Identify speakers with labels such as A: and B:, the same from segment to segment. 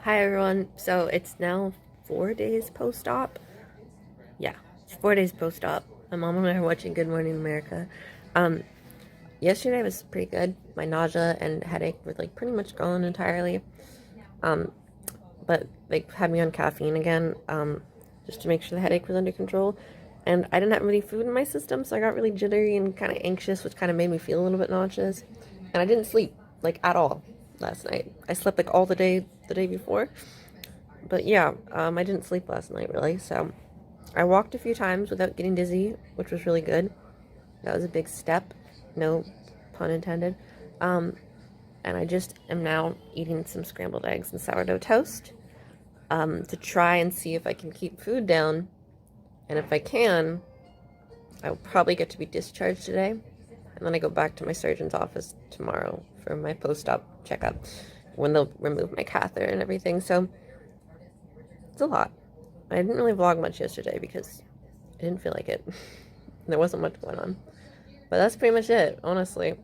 A: Hi everyone. So it's now 4 days post-op. Yeah, it's 4 days post-op. My mom and I are watching Good Morning America. Um, Yesterday was pretty good. My nausea and headache were like pretty much gone entirely. Um, but they had me on caffeine again, just to make sure the headache was under control. And I didn't have any food in my system, so I got really jittery and kind of anxious, which kind of made me feel a little bit nauseous. And I didn't sleep like at all last night. I slept like all the day before. But yeah, I didn't sleep last night really, so I walked a few times without getting dizzy, which was really good. That was a big step, no pun intended. Um, and I just am now eating some scrambled eggs and sourdough toast to try and see if I can keep food down. And if I can, I will probably get to be discharged today. And then I go back to my surgeon's office tomorrow for my post-op checkup when they'll remove my catheter and everything. So it's a lot. I didn't really vlog much yesterday because I didn't feel like it. There wasn't much going on. But that's pretty much it, honestly.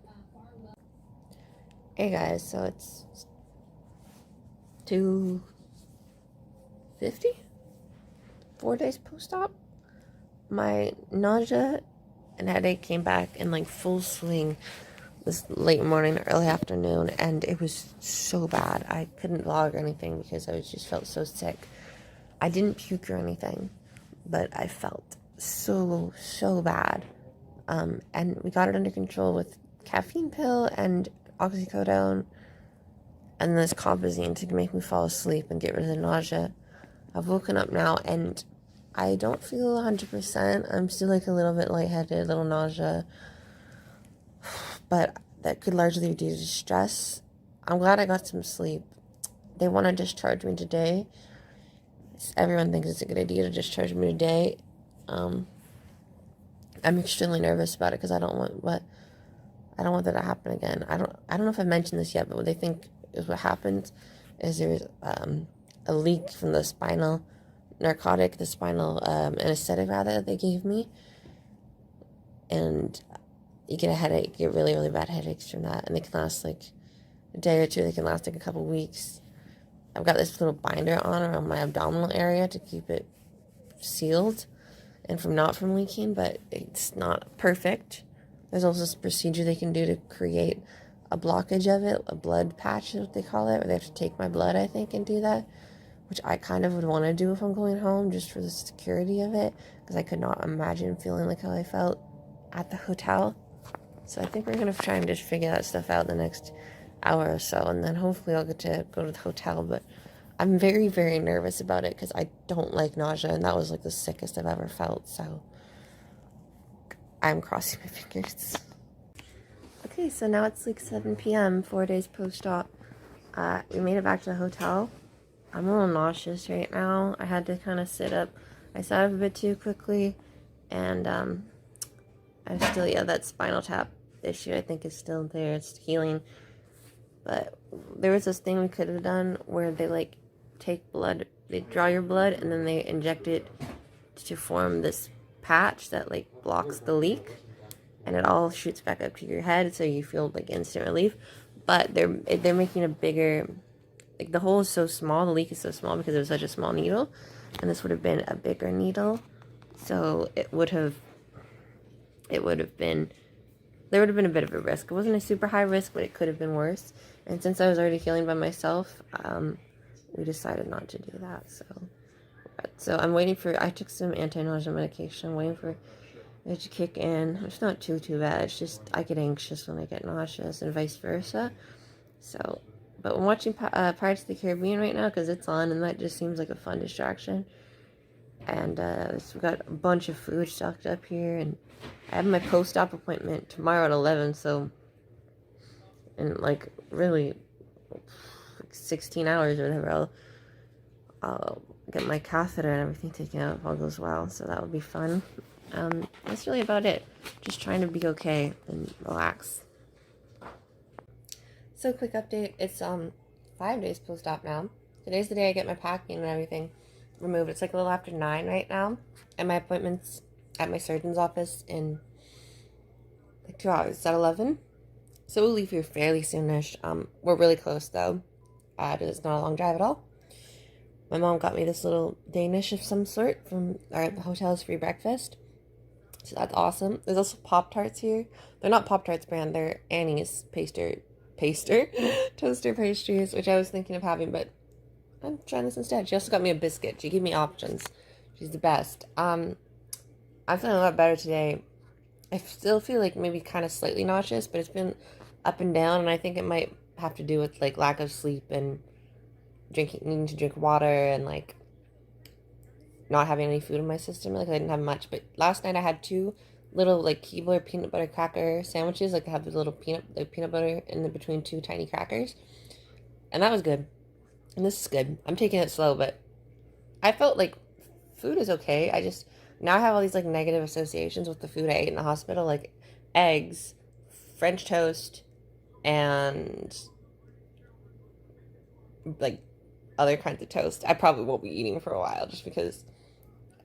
A: Hey guys, so it's 2:50? 4 days post-op? My nausea and headache came back in like full swing this late morning, early afternoon, and it was so bad. I couldn't vlog or anything because I just felt so sick. I didn't puke or anything, but I felt so bad. And we got it under control with caffeine pill and oxycodone and this compazine to make me fall asleep and get rid of the nausea. I've woken up now and I don't feel 100%. I'm still like a little bit lightheaded, a little nausea, but that could largely be due to stress. I'm glad I got some sleep. They want to discharge me today. Everyone thinks it's a good idea to discharge me today. I'm extremely nervous about it because I don't want that to happen again. I don't know if I mentioned this yet, but what they think is what happens is there's a leak from the spinal anesthetic rather that they gave me, and you get a headache, you get really bad headaches from that, and they can last like a day or two. They can last like a couple weeks. I've got this little binder on around my abdominal area to keep it sealed and from leaking, but it's not perfect. There's also this procedure they can do to create a blockage of it, a blood patch is what they call it, where they have to take my blood, I think, and do that, which I kind of would want to do if I'm going home, just for the security of it, because I could not imagine feeling like how I felt at the hotel. So I think we're going to try and just figure that stuff out in the next hour or so, and then hopefully I'll get to go to the hotel, but I'm very nervous about it because I don't like nausea, and that was like the sickest I've ever felt, so I'm crossing my fingers. Okay, so now it's like 7 p.m., 4 days post-op. We made it back to the hotel. I'm a little nauseous right now. I had to kind of sit up. I sat up a bit too quickly, and I'm still, yeah, that spinal tap issue I think is still there. It's healing. But there was this thing we could have done where they like take blood, they draw your blood, and then they inject it to form this patch that like blocks the leak, and it all shoots back up to your head, so you feel like instant relief. But they're making a bigger, like the hole is so small, the leak is so small because it was such a small needle, and this would have been a bigger needle, so it would have been there would have been a bit of a risk. It wasn't a super high risk, but it could have been worse. And since I was already healing by myself, we decided not to do that. So I'm waiting for. I took some anti-nausea medication. I'm waiting for it to kick in. It's not too bad. It's just I get anxious when I get nauseous, and vice versa. So, but I'm watching Pirates of the Caribbean right now because it's on, and that just seems like a fun distraction. And so we've got a bunch of food stocked up here, and I have my post-op appointment tomorrow at 11, so in like really 16 hours or whatever, I'll get my catheter and everything taken out if all goes well, so that will be fun. That's really about it. Just trying to be okay and relax. So quick update, it's 5 days post-op now. Today's the day I get my packing and everything removed. It's like a little after 9 right now, and my appointment's at my surgeon's office in like 2 hours. It's at 11, so we'll leave here fairly soonish. We're really close though. It's not a long drive at all. my mom got me this little Danish of some sort from our hotel's free breakfast. So that's awesome. There's also Pop-Tarts here. They're not Pop-Tarts brand, they're Annie's toaster pastries, which I was thinking of having, but I'm trying this instead. She also got me a biscuit. She gave me options. She's the best. I'm feeling a lot better today. I still feel like maybe kind of slightly nauseous, but it's been up and down, and I think it might have to do with like lack of sleep and needing to drink water and like not having any food in my system. Like I didn't have much, but last night I had two little like Keebler peanut butter cracker sandwiches. Like I have the little peanut butter in the between two tiny crackers, and that was good. And this is good. I'm taking it slow, but I felt like food is okay. I just now have all these like negative associations with the food I ate in the hospital, like eggs, French toast, and like other kinds of toast. I probably won't be eating for a while just because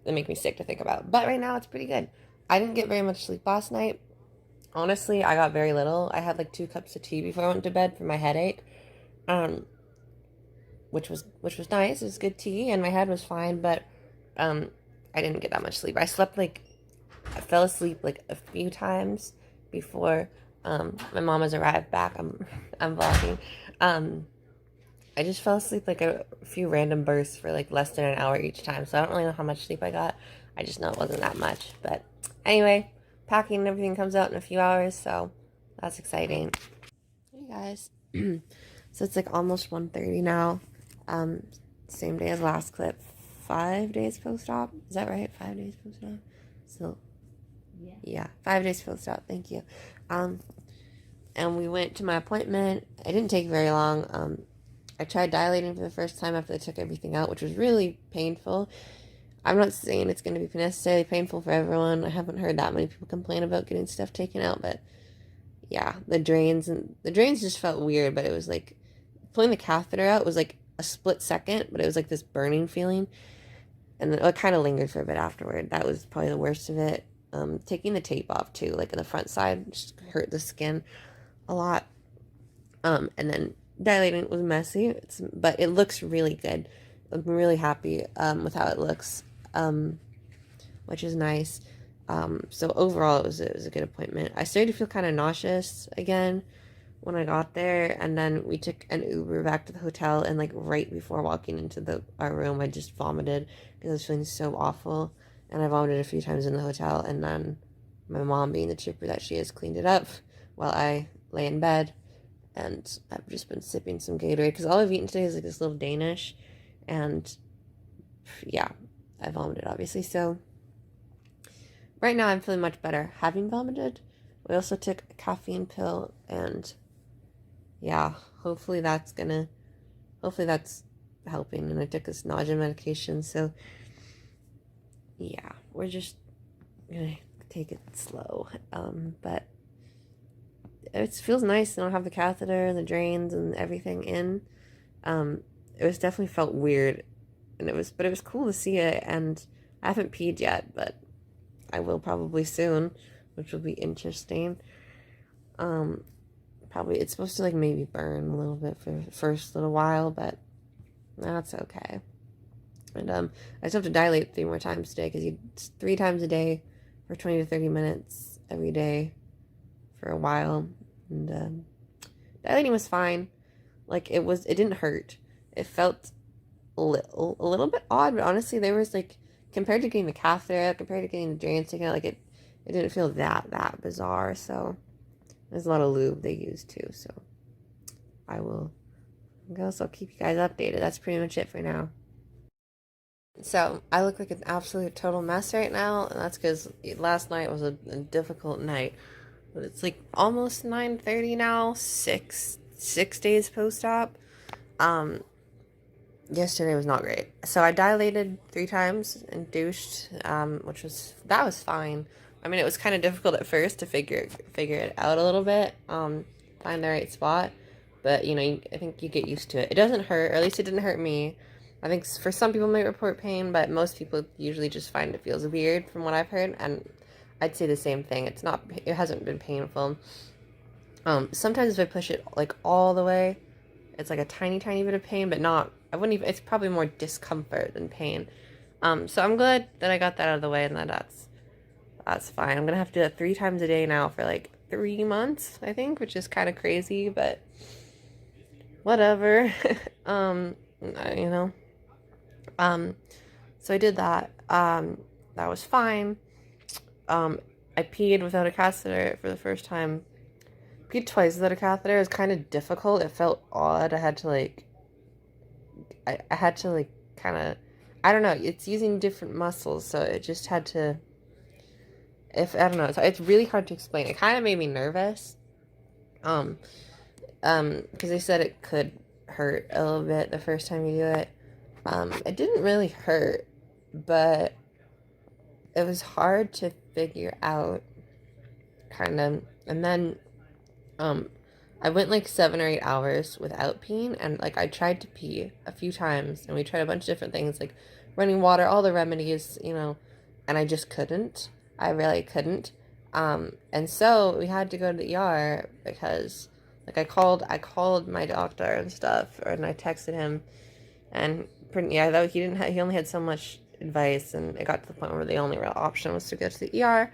A: they make me sick to think about. But right now it's pretty good. I didn't get very much sleep last night. Honestly, I got very little. I had like 2 cups of tea before I went to bed for my headache. Which was nice. It was good tea and my head was fine, but I didn't get that much sleep. I fell asleep like a few times before my mom has arrived back. I'm vlogging. I just fell asleep like a few random bursts for like less than an hour each time. So I don't really know how much sleep I got. I just know it wasn't that much. But anyway, packing and everything comes out in a few hours, so that's exciting. Hey guys. So it's like almost 1:30 now. Same day as last clip. 5 days post-op. Is that right? 5 days post-op? So yeah, 5 days post-op. Thank you. And we went to my appointment. It didn't take very long. I tried dilating for the first time after they took everything out, which was really painful. I'm not saying it's going to be necessarily painful for everyone. I haven't heard that many people complain about getting stuff taken out, but yeah, the drains just felt weird, but it was like pulling the catheter out was like a split second, but it was like this burning feeling, and then it kind of lingered for a bit afterward. That was probably the worst of it. Taking the tape off too, like on the front side, just hurt the skin a lot. And then dilating was messy, but it looks really good. I'm really happy with how it looks, which is nice. So overall, it was a good appointment. I started to feel kind of nauseous again when I got there, and then we took an Uber back to the hotel, and like right before walking into our room, I just vomited because I was feeling so awful, and I vomited a few times in the hotel, and then my mom, being the trooper that she is, cleaned it up while I lay in bed, and I've just been sipping some Gatorade because all I've eaten today is like this little Danish, and yeah, I vomited obviously, so right now I'm feeling much better having vomited. We also took a caffeine pill, and yeah, hopefully that's helping. And I took this nausea medication, so yeah, we're just gonna take it slow. But it feels nice. I don't have the catheter and the drains and everything in. It was definitely felt weird, and it was cool to see it. And I haven't peed yet, but I will probably soon, which will be interesting. Probably it's supposed to like maybe burn a little bit for the first little while, but that's okay. And I just have to dilate 3 more times today because 3 times a day for 20 to 30 minutes every day for a while. And dilating was fine. Like it didn't hurt. It felt a little bit odd, but honestly, there was like, compared to getting the catheter out, compared to getting the drains taken out, like it didn't feel that bizarre. So there's a lot of lube they use too. So I guess I'll keep you guys updated. That's pretty much it for now. So I look like an absolute total mess right now, and that's because last night was a difficult night. But it's like almost 9:30 now, six days post-op. Yesterday was not great. So I dilated 3 times and douched, that was fine. I mean, it was kind of difficult at first to figure it out a little bit, find the right spot. But, I think you get used to it. It doesn't hurt, or at least it didn't hurt me. I think for some people it might report pain, but most people usually just find it feels weird from what I've heard, and I'd say the same thing. It hasn't been painful. Sometimes if I push it like all the way, It's like a tiny, tiny bit of pain, but not, I wouldn't even, it's probably more discomfort than pain. So I'm glad that I got that out of the way and that's fine. I'm gonna have to do that 3 times a day now for like 3 months, I think, which is kind of crazy, but whatever. You know. So I did that. That was fine. I peed without a catheter for the first time. Peed twice without a catheter. It was kind of difficult. It felt odd. I had to like kind of, I don't know. It's using different muscles, so it just had to. I don't know. So it's really hard to explain. It kind of made me nervous. Because they said it could hurt a little bit the first time you do it. It didn't really hurt, but it was hard to figure out, kind of. And then, I went like 7 or 8 hours without peeing, and like I tried to pee a few times, and we tried a bunch of different things, like running water, all the remedies, and I just couldn't. I really couldn't. And so we had to go to the ER because, like, I called my doctor and stuff, and I texted him, and though he only had so much advice, and it got to the point where the only real option was to go to the ER.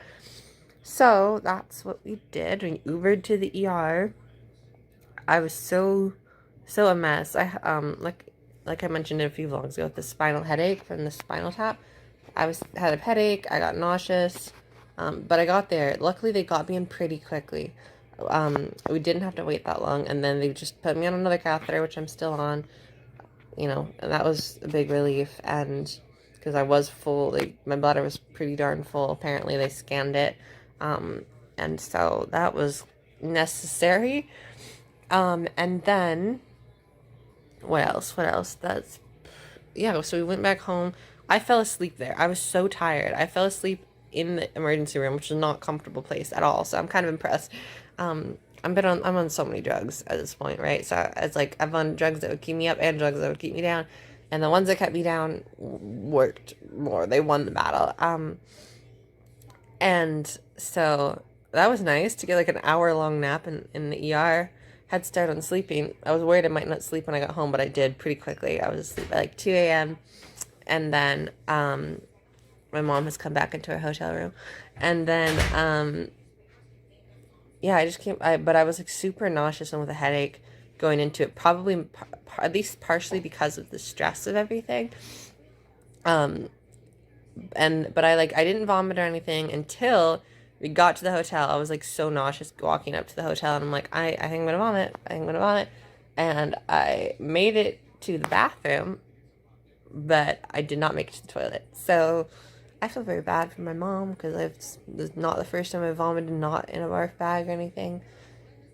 A: So that's what we did. We Ubered to the ER. I was so a mess. I like I mentioned a few vlogs ago, with the spinal headache from the spinal tap. Had a headache. I got nauseous, but I got there. Luckily, they got me in pretty quickly. We didn't have to wait that long, and then they just put me on another catheter, which I'm still on. And that was a big relief. And because I was full, my bladder was pretty darn full. Apparently, they scanned it, and so that was necessary. And then what else? So we went back home. I fell asleep there. I was so tired. I fell asleep in the emergency room, which is not a comfortable place at all. So I'm kind of impressed. I'm on so many drugs at this point, right? So it's like I'm on drugs that would keep me up and drugs that would keep me down. And the ones that kept me down worked more. They won the battle. And so that was nice to get like an hour-long nap in the ER. Had to start on sleeping. I was worried I might not sleep when I got home, but I did pretty quickly. I was asleep at like 2 a.m. And then my mom has come back into her hotel room. And then, yeah, but I was like super nauseous and with a headache going into it, probably at least partially because of the stress of everything. But I didn't vomit or anything until we got to the hotel. I was like so nauseous walking up to the hotel, and I'm like, I think I'm gonna vomit. And I made it to the bathroom, but I did not make it to the toilet. So I feel very bad for my mom, because this is not the first time I vomited, not in a barf bag or anything.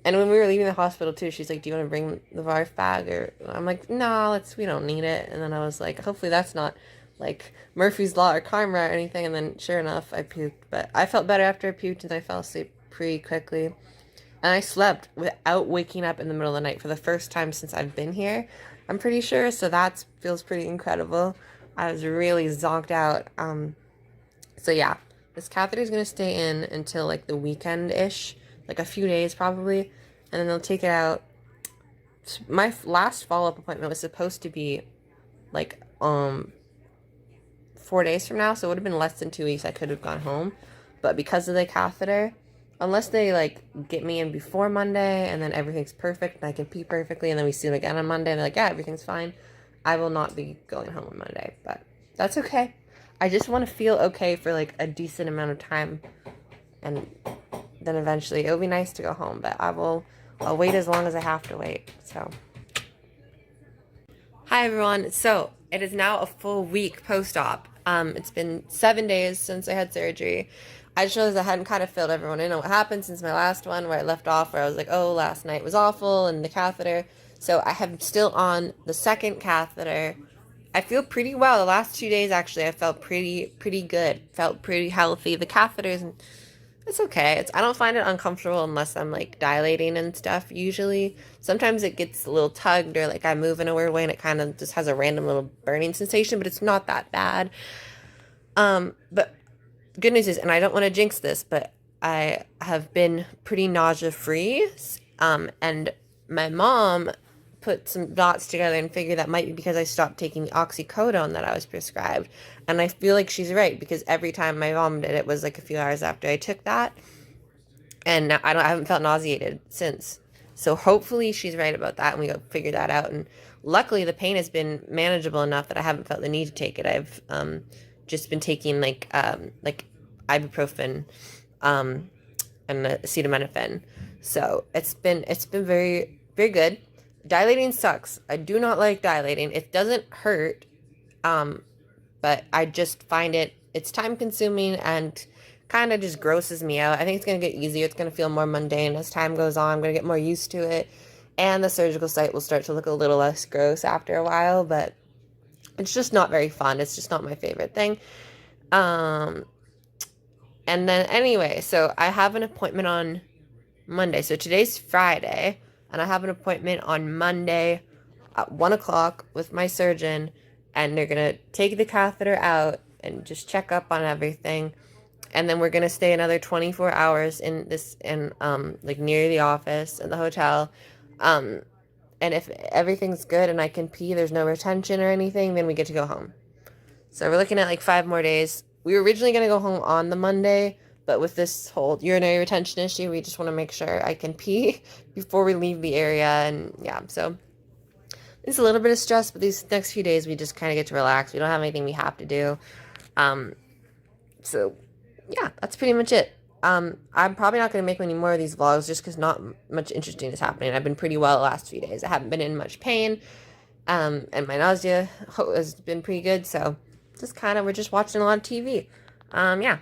A: And when we were leaving the hospital too, she's like, do you want to bring the barf bag? Or I'm like, no, we don't need it. And then I was like, hopefully that's not like Murphy's Law or karma or anything. And then sure enough, I puked. But I felt better after I puked, and I fell asleep pretty quickly. And I slept without waking up in the middle of the night for the first time since I've been here, I'm pretty sure. So that feels pretty incredible. I was really zonked out. So yeah, this catheter is going to stay in until like the weekend-ish, like a few days probably. And then they'll take it out. My last follow-up appointment was supposed to be like 4 days from now, so it would have been less than 2 weeks. I could have gone home, but because of the catheter, unless they like get me in before Monday and then everything's perfect and I can pee perfectly, and then we see them again on Monday and they're like, yeah, everything's fine, I will not be going home on Monday. But that's okay. I just want to feel okay for like a decent amount of time, and then eventually it'll be nice to go home. But I'll wait as long as I have to wait. So hi everyone. So it is now a full week post-op. It's been 7 days since I had surgery. I just realized I hadn't kind of filled everyone in on what happened since my last one, where I left off, where I was like, oh, last night was awful, and the catheter. So I am still on the second catheter. I feel pretty well. The last 2 days, actually, I felt pretty good. Felt pretty healthy. The catheters, it's okay. I don't find it uncomfortable unless I'm like dilating and stuff, usually. Sometimes it gets a little tugged, or like I move in a weird way and it kind of just has a random little burning sensation, but it's not that bad. But good news is, and I don't want to jinx this, but I have been pretty nausea free. And my mom put some dots together and figure that might be because I stopped taking the oxycodone that I was prescribed. And I feel like she's right, because every time I vomited, it was like a few hours after I took that. And I haven't felt nauseated since. So hopefully she's right about that, and we go figure that out. And luckily the pain has been manageable enough that I haven't felt the need to take it. I've just been taking like ibuprofen and acetaminophen. So it's been very, very good. Dilating sucks. I do not like dilating. It doesn't hurt, but I just find it's time consuming and kind of just grosses me out. I think it's going to get easier. It's going to feel more mundane as time goes on. I'm going to get more used to it. And the surgical site will start to look a little less gross after a while, but it's just not very fun. It's just not my favorite thing. And then anyway, so I have an appointment on Monday. So today's Friday, and I have an appointment on Monday at 1 o'clock with my surgeon, and they're going to take the catheter out and just check up on everything. And then we're going to stay another 24 hours in like near the office in the hotel. And if everything's good and I can pee, there's no retention or anything, then we get to go home. So we're looking at like 5 more days. We were originally going to go home on the Monday, but with this whole urinary retention issue, we just want to make sure I can pee before we leave the area. And yeah, so it's a little bit of stress, but these next few days we just kind of get to relax. We don't have anything we have to do. So yeah, that's pretty much it. I'm probably not going to make many more of these vlogs just because not much interesting is happening. I've been pretty well the last few days. I haven't been in much pain. And my nausea has been pretty good. So we're just watching a lot of TV. Yeah.